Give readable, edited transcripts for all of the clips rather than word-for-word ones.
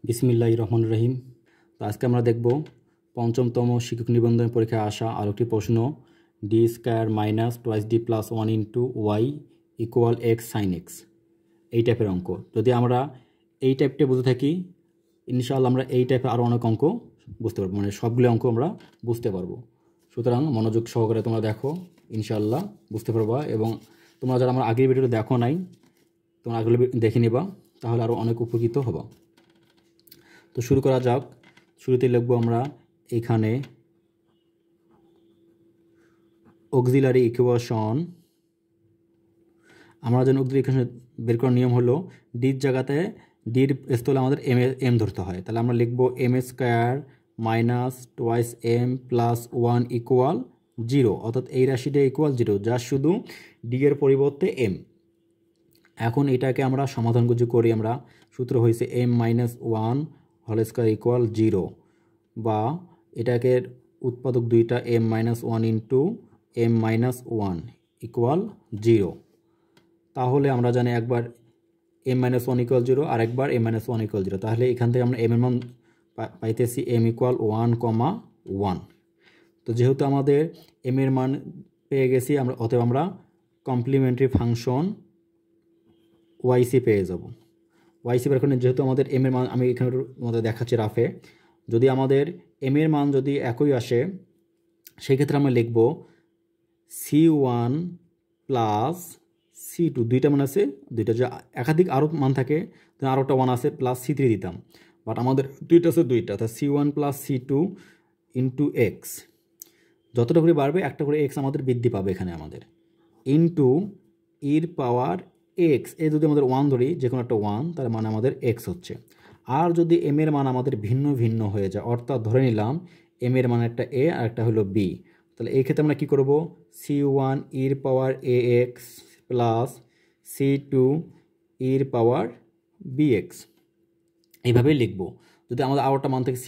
বিসমিল্লাহির রহমানির রহিম। তো আজকে আমরা দেখব পঞ্চমতম শিক্ষক নিবন্ধন পরীক্ষায় আসা আরও একটি প্রশ্ন, D square minus twice D plus 1 into Y equal X sine X, এই টাইপের অঙ্ক। যদি আমরা এই টাইপটা বুঝে থাকি, ইনশাআল্লাহ আমরা এই টাইপের আরও অনেক অঙ্ক বুঝতে পারবো, মানে সবগুলো অঙ্ক আমরা বুঝতে পারবো। সুতরাং মনোযোগ সহকারে তোমরা দেখো, ইনশাআল্লাহ বুঝতে পারবা। এবং তোমরা যারা আমার আগের ভিডিওটা দেখো নাই, তোমরা আগের দেখে নিবা, তাহলে আরও অনেক উপকৃত হবা। তো শুরু করা যাক। শুরুতে লিখব আমরা এখানে অক্সিলারি ইকুয়েশন। আমরা যেন অক্সিলারি ইকুয়েশন বের করার নিয়ম হলো ডির জায়গাতে ডির স্থলে আমাদের এম ধরতে হয়। তাহলে আমরা লিখব M square minus twice M plus 1 equal 0, অর্থাৎ এই রাশিটা ইকুয়াল 0, যা শুধু ডি এর পরিবর্তে এম। এখন এটাকে আমরা সমাধান করি। আমরা সূত্র হয়েছে M minus 1 whole square equal 0, বা এটাকে উৎপাদক দুইটা M minus 1 into M minus 1 equal 0। তাহলে আমরা জানি একবার এম মাইনাস 1 ইকুয়াল 0 আর একবার এম মাইনাস 1 ইকুয়াল 0। তাহলে এখান থেকে আমরা এম এর মান পাইতেছি এম ইকুয়াল 1,1। তো যেহেতু আমাদের এম এর মান পেয়ে গেছি, অতএব আমরা কমপ্লিমেন্টারি ফাংশন ওয়াইসি পেয়ে যাব। ওয়াইসি বের করে, যেহেতু আমাদের এম এর মান আমি এখানে আমাদের দেখাচ্ছি রাফে, যদি আমাদের এম এর মান যদি একই আসে, সেই ক্ষেত্রে আমরা লিখব C1 প্লাস C2, দুইটা মান আছে, দুইটা যে একাধিক আরও মান থাকে আরও একটা 1 আছে, প্লাস C3 দিতাম, বাট আমাদের দুইটা আছে, দুইটা, অর্থাৎ C1 plus C2 into x. যতটা করে বাড়বে একটা করে এক্স আমাদের বৃদ্ধি পাবে এখানে আমাদের, ইন্টু ইর পাওয়ার এক্স। এ যদি আমাদের 1 ধরি, যে কোনো একটা 1, তার মানে আমাদের এক্স হচ্ছে। আর যদি এম এর মান আমাদের ভিন্ন ভিন্ন হয়ে যায়, অর্থাৎ ধরে নিলাম এম এর মান একটা এ আর একটা হলো বি, তাহলে এই ক্ষেত্রে আমরা কী করব, C1 ইর পাওয়ার এ এক্স প্লাস C2 ইর পাওয়ার বি এক্স, এইভাবেই লিখব। যদি আমাদের আরেকটা মান থেকে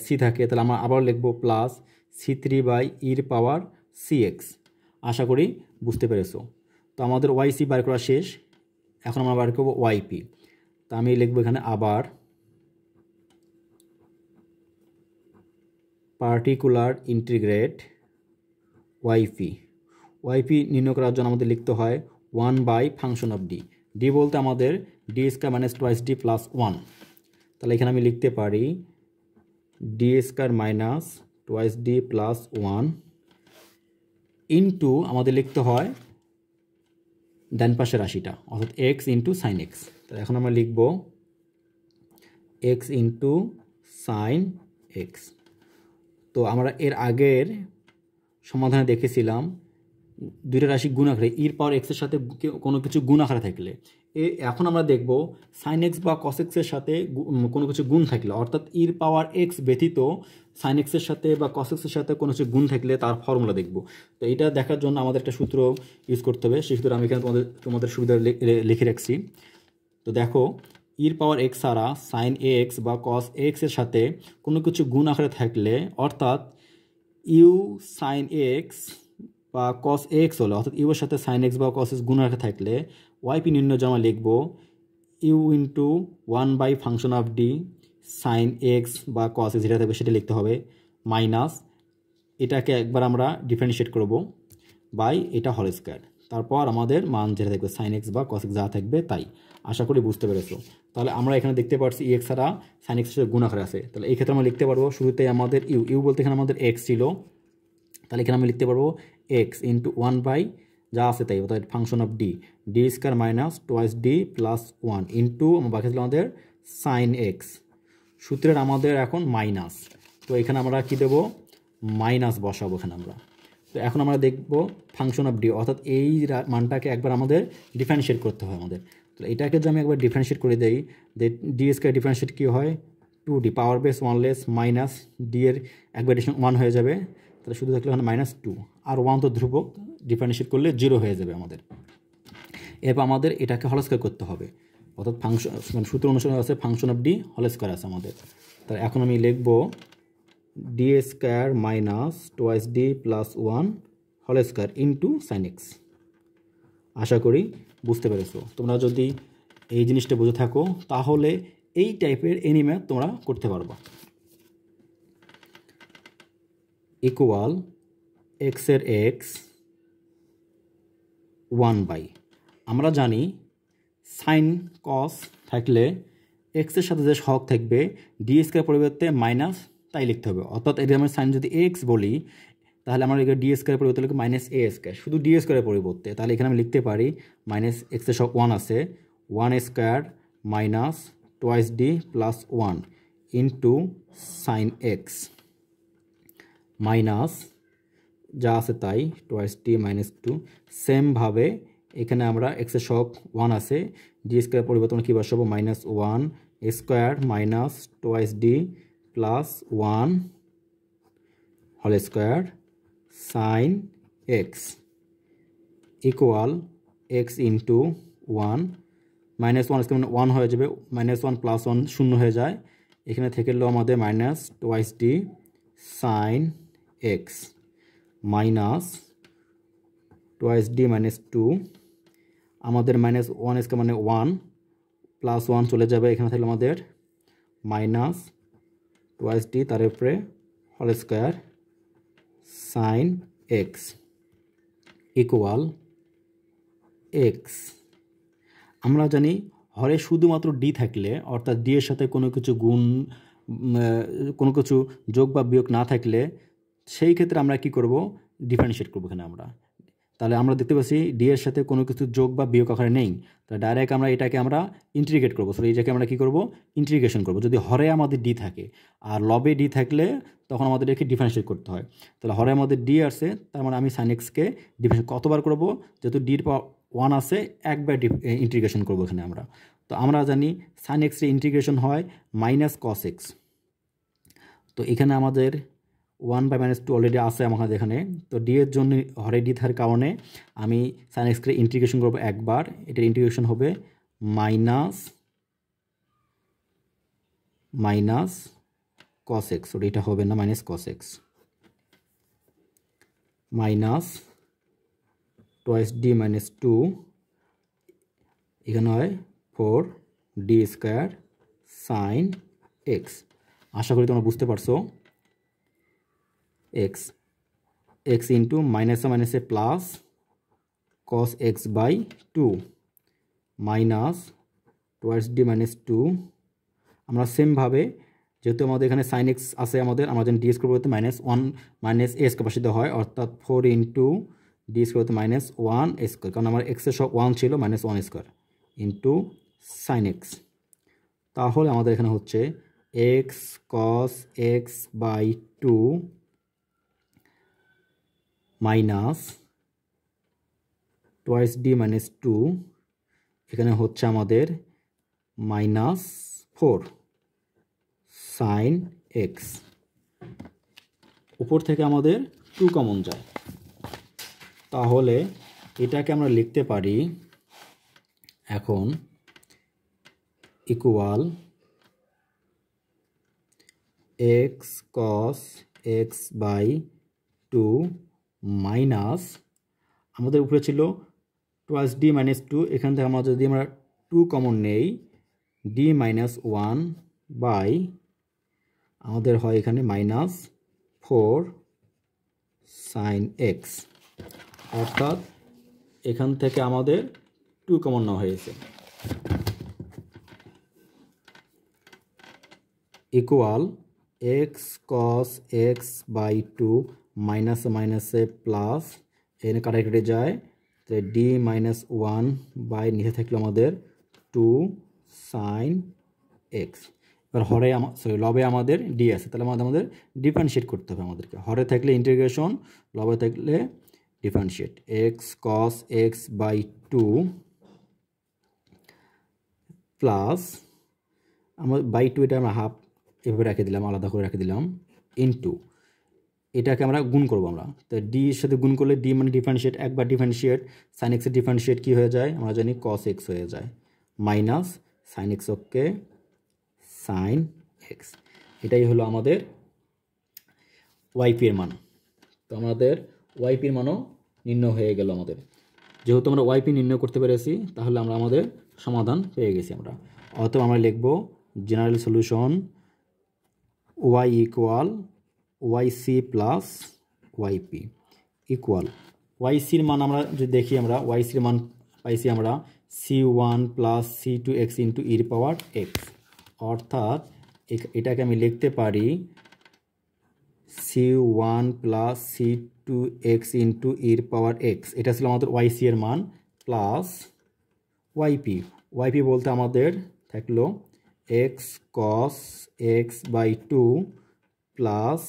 সি থাকে, তাহলে আমরা আবার লিখব প্লাস C3 বাই ইর পাওয়ার সি এক্স। আশা করি বুঝতে পেরেছো। তো আমাদের ওয়াইসি বার করা শেষ, এখন আমরা বার করবো ওয়াইপি। তা আমি লিখবো এখানে আবার পার্টিকুলার ইন্টিগ্রেট ওয়াইপি। ওয়াইপি নির্ণয় করার জন্য আমাদের লিখতে হয় 1 by function of D. D বলতে আমাদের D square minus twice D plus 1। তাহলে এখানে আমি লিখতে পারি D square minus twice D plus 1 into আমাদের লিখতে হয় ডান পাশের রাশিটা, অর্থাৎ এক্স ইন্টু সাইন এক্স। তাহলে এখন আমরা লিখব এক্স ইন্টু সাইন এক্স। তো আমরা এর আগের সমাধানে দেখেছিলাম দুইটা রাশি গুণ আকারে, ইর পাওয়ার এক্সের সাথে কোনো কিছু গুণ আকারে থাকলে, এখন আমরা দেখব সাইন এক্স বা কস এক্সের সাথে কোনো কিছু গুণ থাকলে, অর্থাৎ ইর পাওয়ার এক্স ব্যতীত সাইন এক্সের সাথে বা কস এক্সের সাথে কোনো কিছু গুণ থাকলে তার ফর্মুলা দেখব। তো এটা দেখার জন্য আমাদের একটা সূত্র ইউজ করতে হবে। সেই সূত্র আমি এখানে তোমাদের সুবিধা লিখে রাখছি। তো দেখো, ইর পাওয়ার এক্স ছাড়া সাইন এ এক্স বা কস এক্সের সাথে কোনো কিছু গুণ আকারে থাকলে, অর্থাৎ ইউ সাইন এক্স বা কস এক্স হলো, অর্থাৎ ইউ এর সাথে সাইন এক্স বা কস এক্স গুণ আকারে থাকলে ওয়াইপি নির্ণয় জমা লিখব U into 1 by function of D sine X বা কস এক্স, যেটা থাকবে সেটা লিখতে হবে, মাইনাস এটাকে একবার আমরা ডিফারেন্সিয়েট করব বাই এটা হোল স্কয়ার, তারপর আমাদের মান যেটা থাকবে সাইন এক্স বা কস এক্স যা থাকবে তাই। আশা করি বুঝতে পেরেছো। তাহলে আমরা এখানে দেখতে পাচ্ছি ই এক্স ছাড়া সাইন এক্সের সাথে গুণ আকারে আছে। তাহলে এই ক্ষেত্রে আমরা লিখতে পারবো শুরুতে আমাদের ইউ বলতে এখানে আমাদের এক্স ছিল, তাহলে এখানে আমি লিখতে পারবো এক্স ইন্টু 1 বাই যা আছে তাই, অর্থাৎ function of D D square minus twice D plus 1 into বাকি ছিল আমাদের সাইন এক্স। সূত্রের আমাদের এখন মাইনাস, তো এখানে আমরা কি দেবো, মাইনাস বসাবো এখানে আমরা। তো এখন আমরা দেখব ফাংশন অফ ডি, অর্থাৎ এই মানটাকে একবার আমাদের ডিফারেন্সিয়েট করতে হয় আমাদের। তো এটাকে যদি আমি একবার ডিফারেন্সিয়েট করে দিই, ডি স্কয়ার ডিফারেন্সিয়েট কী হয়, 2d পাওয়ার বেস 1 লেস মাইনাস ডি এর একবার 1 হয়ে যাবে, তাহলে শুধু থাকলে ওখানে -2 আর 1 তো ধ্রুবক, ডিফারেন্সিয়েট করলে 0 হয়ে যাবে আমাদের। এরপর আমাদের এটাকে হোল স্কয়ার করতে হবে, অর্থাৎ ফাংশন সূত্র অনুসারে আছে function of D whole square আছে আমাদের। তাহলে এখন আমি লিখব D square minus twice D plus 1 whole square into sine x. আশা করি বুঝতে পেরেছো। তোমরা যদি এই জিনিসটা বুঝে থাকো, তাহলে এই টাইপের এনি ম্যাথ তোমরা করতে পারবা। ইকুয়াল এক্সের এক্স 1/, আমরা জানি সাইন কস থাকলে এক্সের সাথে যে সহগ থাকবে ডি স্কয়ার পরিবর্তে মাইনাস তাই লিখতে হবে। অর্থাৎ এটা আমরা সাইন যদি এক্স বলি তাহলে আমরা এখানে ডি স্কয়ার পরিবর্তে লিখব মাইনাস এ স্কয়ার, শুধু ডি স্কয়ারের পরিবর্তে। তাহলে এখানে আমি লিখতে পারি মাইনাস এক্সের সহগ 1 আছে, 1 square minus twice D plus 1 into sine X minus যা আছে তাই টোয়াইস ডি মাইনাস 2। সেমভাবে এখানে আমরা এক্সের সহগ 1 আছে, ডি স্কয়ার পরিবর্তন কী বসাবো minus 1 square minus twice D plus 1 whole square sine X equal X into 1 minus 1 square 1 হয়ে যাবে, মাইনাস 1 প্লাস 1 শূন্য হয়ে যায়, এখানে থেকে এলো আমাদের minus twice D sine X minus twice D minus 2, আমাদের মাইনাস 1 স্কয়ার মানে 1 প্লাস 1 চলে যাবে, এখানে থাকলে আমাদের মাইনাস টোয়াইস ডি তার উপরে whole square sine X equal X. আমরা জানি হরে শুধুমাত্র ডি থাকলে অর্থাৎ ডি এর সাথে কোনো কিছু গুণ কোনো কিছু যোগ বা বিয়োগ না থাকলে সেই ক্ষেত্রে আমরা কি করব ডিফারেন্সিয়েট করব এখানে আমরা। তাহলে আমরা দেখতে পাচ্ছি ডি এর সাথে কোনো কিছু যোগ বা বিয়োগ আকারে নেই, তাহলে ডাইরেক্ট আমরা এটাকে আমরা ইন্টিগ্রেট করবো। সো এইটাকে আমরা কী করবো ইন্টিগ্রেশন করবো। যদি হরে আমাদের ডি থাকে আর লবে ডি থাকলে তখন আমাদের এটাকে ডিফারেন্সিয়েট করতে হয়। তাহলে হরে আমাদের ডি আসছে, তার মানে আমি সাইন এক্সকে ডিফারেন্সিয়েট কতবার করবো, যেহেতু ডির 1 আছে একবার ইন্টিগ্রেশন করবো এখানে আমরা। তো আমরা জানি সাইন এক্সের ইন্টিগ্রেশন হয় মাইনাস কস এক্স। তো এখানে আমাদের 1/-2 অলরেডি আছে আমাদের এখানে। তো ডি এর জন্য হরে ডি থাকার কারণে আমি সাইন এক্সকে ইন্টিগ্রেশন করবো একবার, এটার ইন্টিগ্রেশন হবে মাইনাস কস এক্স, ওটা এটা হবে না minus cos X minus twice D minus 2, এখানে হয় 4 ডি স্কয়ার সাইন এক্স। আশা করি তোমরা বুঝতে পারছো। এক্স এক্স ইন্টু মাইনাসে মাইনাসে plus cos X by 2 minus twice D minus 2। আমরা সেমভাবে যেহেতু আমাদের এখানে সাইন এক্স আছে আমাদের, আমরা যেন ডি স্কয়ার করতে মাইনাস 1 মাইনাস এ স্কয়ার পাশে হয়, অর্থাৎ 4 ইন্টু ডি স্কয়ার করতে মাইনাস 1 স্কয়ার, কারণ আমার এক্সের সব 1 ছিল minus 1 square into sine X. তাহলে আমাদের এখানে হচ্ছে X cos X by 2 minus twice D minus 2, এখানে হচ্ছে আমাদের মাইনাস 4 সাইন এক্স। উপর থেকে আমাদের 2 কমন যায়, তাহলে এটাকে আমরা লিখতে পারি এখন equal X cos X by 2 minus আমাদের উপরে ছিল টোয়াইস ডি মাইনাস 2, এখান থেকে আমরা যদি আমরা 2 কমন নেই ডি মাইনাস 1 বাই আমাদের হয় এখানে মাইনাস 4 সাইন এক্স, অর্থাৎ এখান থেকে আমাদের 2 কমন নেওয়া হয়েছে equal X cos X by 2 মাইনাসে মাইনাসে প্লাস এখানে কাটা কেটে যায়, তো ডি মাইনাস 1 বাই নিচে থাকলো আমাদের 2 সাইন এক্স। এবার হরে লবে আমাদের ডি আছে, তাহলে আমাদের ডিফারেন্সিয়েট করতে হবে আমাদেরকে। হরে থাকলে ইন্টিগ্রেশন, লবে থাকলে differentiate. X cos X by 2 plus আমার বাই 2 এটা আমরা হাফ এভাবে রেখে দিলাম, আলাদা করে রেখে দিলাম, ইনটু এটাকে আমরা গুণ করবো আমরা। তো ডি এর সাথে গুণ করলে ডি মানে ডিফারেন্সিয়েট, একবার ডিফারেন্সিয়েট সাইন এক্সের ডিফারেন্সিয়েট কী হয়ে যায় আমরা জানি কস এক্স হয়ে যায়, মাইনাস সাইন এক্স ওকে সাইন এক্স। এটাই হলো আমাদের ওয়াইপি এর মান। তো আমাদের ওয়াইপি এর মানও নির্ণয় হয়ে গেল আমাদের। যেহেতু আমরা ওয়াইপি নির্ণয় করতে পেরেছি তাহলে আমরা আমাদের সমাধান পেয়ে গেছি আমরা। অতএব আমরা লিখব জেনারেল সলিউশন ওয়াই ইকুয়াল ওয়াইসি প্লাস ওয়াইপি ইকুয়াল ওয়াইসির মান আমরা যদি দেখি, আমরা ওয়াইসির মান পাইছি আমরা C1 প্লাস C2x ইন্টু ইর পাওয়ার এক্স, অর্থাৎ এটাকে আমি লিখতে পারি C1 প্লাস C2x ইন্টু ইর পাওয়ার এক্স, এটা ছিল আমাদের ওয়াইসি এর মান, প্লাস ওয়াইপি। ওয়াইপি বলতে আমাদের থাকলো X cos X by 2 plus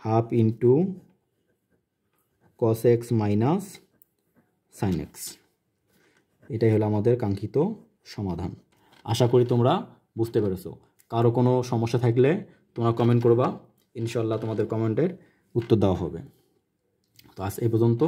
half into cos X minus sine X. এটাই হলো আমাদের কাঙ্ক্ষিত সমাধান। আশা করি তোমরা বুঝতে পেরেছো। কারো কোনো সমস্যা থাকলে তোমরা কমেন্ট করবা, ইনশাল্লাহ তোমাদের কমেন্টের উত্তর দেওয়া হবে। তো আজ এই পর্যন্ত।